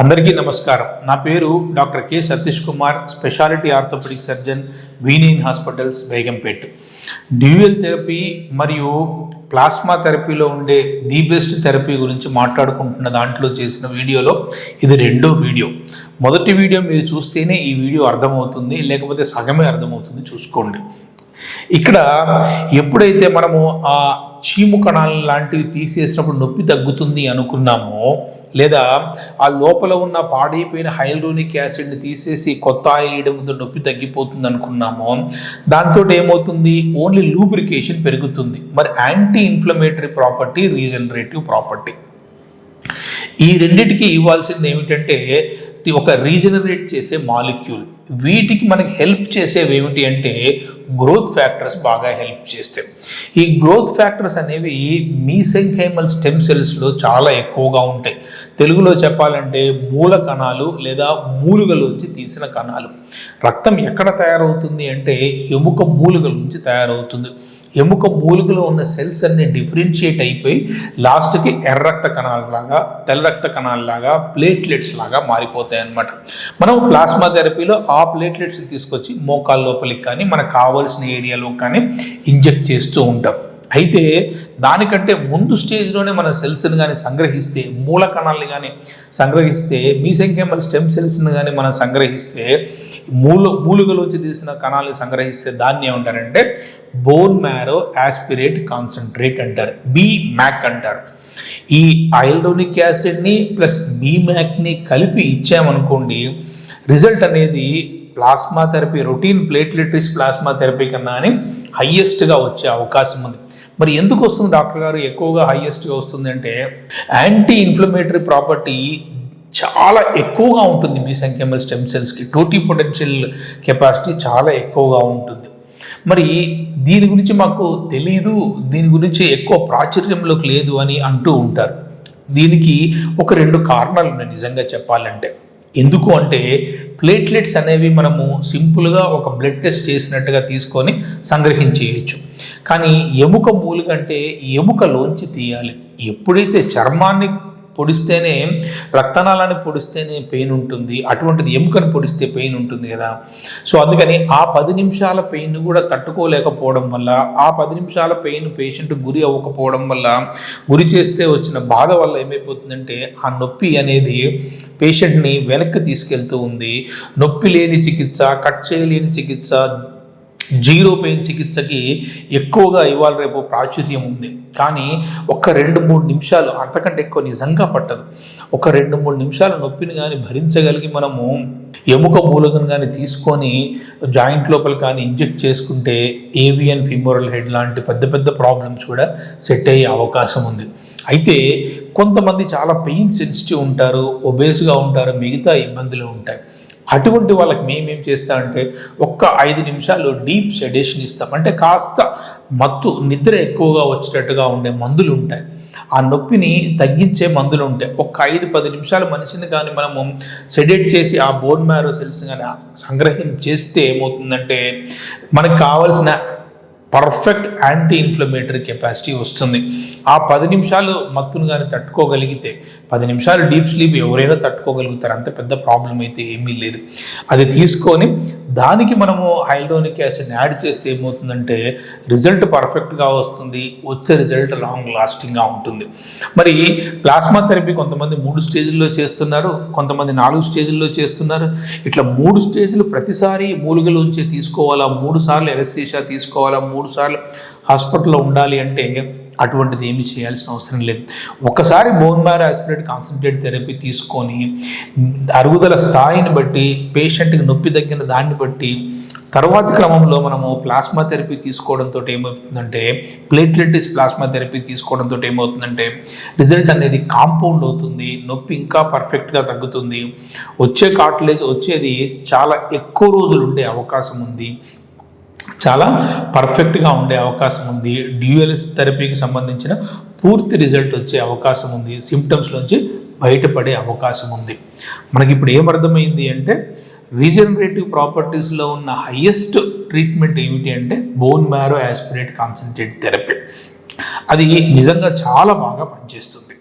అందరికీ నమస్కారం. నా పేరు doctor K Satish Kumar, speciality orthopaedic surgeon, వీనియన్ హాస్పిటల్స్, బేగంపేట్. డ్యూయల్ థెరపీ మరియు ప్లాస్మా థెరపీలో ఉండే ది బెస్ట్ థెరపీ గురించి మాట్లాడుకుంటున్న దాంట్లో చేసిన వీడియోలో ఇది రెండో వీడియో. మొదటి వీడియో మీరు చూస్తేనే ఈ వీడియో అర్థమవుతుంది, లేకపోతే సగమే అర్థమవుతుంది, చూసుకోండి. ఇక్కడ ఎప్పుడైతే మనము ఆ చీము కణాలు లాంటివి తీసేసినప్పుడు నొప్పి తగ్గుతుంది అనుకున్నామో, లేదా ఆ లోపల ఉన్న పాడైపోయిన హైల్యూరోనిక్ యాసిడ్ని తీసేసి కొత్త ఆయిల్ వేయడంతో నొప్పి తగ్గిపోతుంది అనుకున్నామో, దాంతో ఏమవుతుంది? ఓన్లీ లూబ్రికేషన్ పెరుగుతుంది. మరి anti inflammatory property, regenerative property, ఈ రెండింటికి ఇవ్వాల్సింది ఏమిటంటే ఒక రీజనరేట్ చేసే మాలిక్యూల్. వీటికి మనకి హెల్ప్ చేసేవి ఏమిటి అంటే గ్రోత్ ఫ్యాక్టర్స్ బాగా హెల్ప్ చేస్తాయి. ఈ గ్రోత్ ఫ్యాక్టర్స్ అనేవి మీసెంకైమల్ స్టెమ్ సెల్స్లో చాలా ఎక్కువగా ఉంటాయి. తెలుగులో చెప్పాలంటే మూల కణాలు లేదా మూలుగలోంచి తీసిన కణాలు. రక్తం ఎక్కడ తయారవుతుంది అంటే ఎముక మూలుగల నుంచి తయారవుతుంది. ఎముక మూలుగలో ఉన్న సెల్స్ అన్ని డిఫరెన్షియేట్ అయిపోయి లాస్ట్కి ఎర్ర రక్త కణాలలాగా, తెల్ల రక్త కణాలలాగా, ప్లేట్లెట్స్ లాగా మారిపోతాయి అన్నమాట. మనం ప్లాస్మా థెరపీలో ఆ ప్లేట్లెట్స్ తీసుకొచ్చి మోకాళ్ళ లోపలికి కానీ మనకు కావాల్సిన ఏరియాలో కానీ ఇంజెక్ట్ చేస్తూ ఉంటాం. అయితే దానికంటే ముందు స్టేజ్లోనే మన సెల్స్ని కానీ సంగ్రహిస్తే, మూల కణాలని కానీ సంగ్రహిస్తే, మీసెంకైమల్ స్టెమ్ సెల్స్ని కానీ మనం సంగ్రహిస్తే, మూలుగలోంచి తీసిన కణాలను సంగ్రహిస్తే దాన్ని ఏమంటారంటే బోన్ మ్యారో యాస్పిరేట్ కాన్సన్ట్రేట్ అంటారు, BMAC అంటారు. ఈ హైల్యూరోనిక్ యాసిడ్ని ప్లస్ BMACని కలిపి ఇచ్చామనుకోండి, రిజల్ట్ అనేది plasma therapy, routine platelet plasma therapy కన్నా అని హయ్యెస్ట్గా వచ్చే అవకాశం ఉంది. మరి ఎందుకు వస్తుంది డాక్టర్ గారు ఎక్కువగా హయ్యెస్ట్గా వస్తుంది అంటే, యాంటీ ఇన్ఫ్లమేటరీ ప్రాపర్టీ చాలా ఎక్కువగా ఉంటుంది మీసెంకైమల్ స్టెమ్ సెల్స్కి. టోటిపోటెన్షియల్ కెపాసిటీ చాలా ఎక్కువగా ఉంటుంది. మరి దీని గురించి మాకు తెలీదు, దీని గురించి ఎక్కువ ప్రాచుర్యంలోకి లేదు అని అంటూ ఉంటారు. దీనికి ఒక రెండు కారణాలు ఉన్నాయి నిజంగా చెప్పాలంటే. ఎందుకు అంటే ప్లేట్లెట్స్ అనేవి మనము సింపుల్గా ఒక బ్లడ్ టెస్ట్ చేసినట్టుగా తీసుకొని సంగ్రహించేయచ్చు. కానీ ఎముక మూలుగంటే ఎముకలోంచి తీయాలి. ఎప్పుడైతే చర్మాన్ని పొడిస్తేనే, రక్తనాళాన్ని పొడిస్తేనే పెయిన్ ఉంటుంది, అటువంటిది ఎముకను పొడిస్తే పెయిన్ ఉంటుంది కదా. సో అందుకని ఆ 10 నిమిషాల పెయిన్ కూడా తట్టుకోలేకపోవడం వల్ల, ఆ 10 నిమిషాల పెయిన్ పేషెంట్ గురి అవ్వకపోవడం వల్ల, గురి చేస్తే వచ్చిన బాధ వల్ల ఏమైపోతుందంటే ఆ నొప్పి అనేది పేషెంట్ని వెనక్కి తీసుకెళ్తూ ఉంది. నొప్పి లేని చికిత్స, కట్ చేయలేని చికిత్స, జీరో పెయిన్ చికిత్సకి ఎక్కువగా ఇవాళ రేపు ప్రాచుర్యం ఉంది. కానీ ఒక 2-3 నిమిషాలు, అంతకంటే ఎక్కువ నిజంగా పట్టదు. ఒక 2-3 నిమిషాల నొప్పిని కానీ భరించగలిగి మనము ఎముక మూలకను కానీ తీసుకొని జాయింట్ లోపల కానీ ఇంజెక్ట్ చేసుకుంటే ఏవియన్ ఫీమోరల్ హెడ్ లాంటి పెద్ద పెద్ద ప్రాబ్లమ్స్ కూడా సెట్ అయ్యే అవకాశం ఉంది. అయితే కొంతమంది చాలా పెయిన్ సెన్సిటివ్ ఉంటారు, ఒబేస్గా ఉంటారు, మిగతా ఇబ్బందులు ఉంటాయి. అటువంటి వాళ్ళకి మేమేం చేస్తామంటే ఒక్క 5 నిమిషాలు డీప్ సెడేషన్ ఇస్తాం. అంటే కాస్త మత్తు, నిద్ర ఎక్కువగా వచ్చేటట్టుగా ఉండే మందులు ఉంటాయి, ఆ నొప్పిని తగ్గించే మందులు ఉంటాయి. ఒక 5-10 నిమిషాలు మనిషిని కానీ మనము సెడేట్ చేసి ఆ బోన్ మ్యారో సెల్స్ కానీ సంగ్రహం చేస్తే ఏమవుతుందంటే మనకు కావాల్సిన పర్ఫెక్ట్ యాంటీ ఇన్ఫ్లమేటరీ కెపాసిటీ వస్తుంది. ఆ 10 నిమిషాలు మత్తును కానీ తట్టుకోగలిగితే, 10 నిమిషాలు డీప్ స్లీప్ ఎవరైనా తట్టుకోగలుగుతారు, అంత పెద్ద ప్రాబ్లం అయితే ఏమీ లేదు. అది తీసుకొని దానికి మనము హైల్యూరోనిక్ యాసిడ్ని యాడ్ చేస్తే ఏమవుతుందంటే రిజల్ట్ పర్ఫెక్ట్గా వస్తుంది, వచ్చే రిజల్ట్ లాంగ్ లాస్టింగ్గా ఉంటుంది. మరి ప్లాస్మా థెరపీ కొంతమంది 3 స్టేజ్ల్లో చేస్తున్నారు, కొంతమంది 4 స్టేజ్ల్లో చేస్తున్నారు. ఇట్లా 3 స్టేజ్లు ప్రతిసారి మూలుగలోంచి తీసుకోవాలా, 3 సార్లు ఎనస్థీషియా తీసుకోవాలా, 3 సార్లు హాస్పిటల్లో ఉండాలి అంటే అటువంటిది ఏమీ చేయాల్సిన అవసరం లేదు. ఒకసారి bone marrow aspirate concentrate therapy తీసుకొని అరుగుదల స్థాయిని బట్టి, పేషెంట్కి నొప్పి తగ్గిన దాన్ని బట్టి తర్వాతి క్రమంలో మనము ప్లాస్మా థెరపీ తీసుకోవడంతో ఏమవుతుందంటే, ప్లేట్లెట్ ప్లాస్మా థెరపీ తీసుకోవడంతో ఏమవుతుందంటే రిజల్ట్ అనేది కాంపౌండ్ అవుతుంది, నొప్పి ఇంకా పర్ఫెక్ట్గా తగ్గుతుంది, వచ్చే కార్టిలేజ్ వచ్చేది చాలా ఎక్కువ రోజులు ఉండే అవకాశం ఉంది, చాలా పర్ఫెక్ట్గా ఉండే అవకాశం ఉంది. డ్యూయల్ థెరపీకి సంబంధించిన పూర్తి రిజల్ట్ వచ్చే అవకాశం ఉంది, సిమ్టమ్స్ నుంచి బయటపడే అవకాశం ఉంది. మనకి ఇప్పుడు ఏమర్థమైంది అంటే రీజనరేటివ్ ప్రాపర్టీస్లో ఉన్న హయ్యెస్ట్ ట్రీట్మెంట్ ఏమిటి అంటే bone marrow aspirate concentrate therapy. అది నిజంగా చాలా బాగా పనిచేస్తుంది.